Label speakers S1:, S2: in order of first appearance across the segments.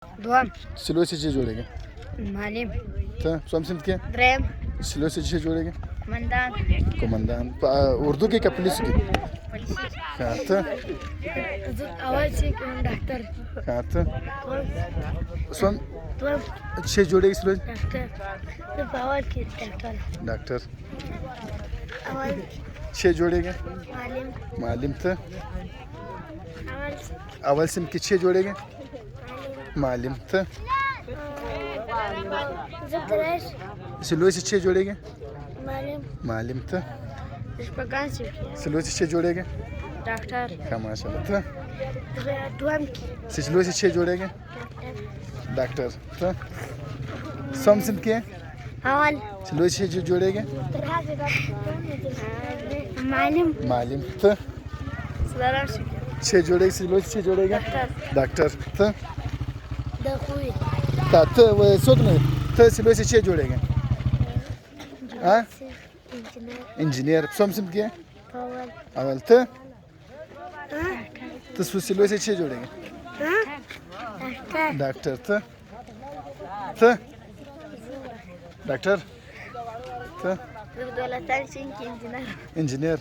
S1: دوام
S2: سلوی سے چی جوړیږي؟
S1: معلم
S2: ته څوم سمت کې؟
S1: دریم
S2: سلوی سے چی جوړیږي؟
S1: قمندان
S2: قومندان په اردو کې که پولیسو کې؟
S1: پولیس
S2: ښه ته
S1: اول چې ډاکټر
S2: ښه ته څوم
S1: دوام
S2: چی جوړیږي سلوی؟
S1: ډاکټر زه په اول کې ډاکټر
S2: ډاکټر
S1: اول
S2: چی جوړیږي؟
S1: معلم
S2: معلم ته
S1: اول
S2: اول سم کې چی جوړیږي؟ معلم ته
S1: زه درس
S2: سلوی سے چی جوړیږي؟
S1: معلم
S2: معلم ته
S1: شپږم چې
S2: سلوی سے چی جوړیږي؟
S1: ډاکټر
S2: ښه ماشاءالله ته
S1: دوام کې
S2: سلوی سے چی جوړیږي؟ ډاکټر ته څوم سم کې
S1: اول
S2: سلوی سے چی جوړیږي؟
S1: معلم
S2: معلم ته
S1: سلام شي
S2: چی جوړیږي؟ سلوی سے چی جوړیږي؟ ډاکټر ته
S1: د خوې
S2: ته څوک نه ته سلوی سے چی جوړیږي؟ ها انجینیر څوم سم کې اول ته ته سلوی سے چی جوړیږي؟ ډاکټر ته ډاکټر ته
S1: دولتان سین کې
S2: انجینیر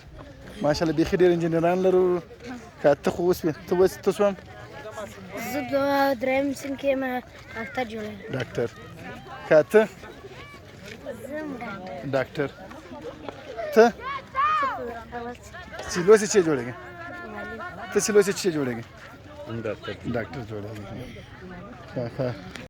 S2: ماشاءالله بیخي ډېر انجینران لرو که ته خو اوس وې ته څوم
S1: زه دریم سین کې ما ډاکټر جوړم
S2: ډاکټر که ته
S1: زه
S2: ډاکټر ته سلوی سے چی جوړیږي؟ ته سلوی سے چی جوړیږي؟ ډاکټر جوړیږي ښه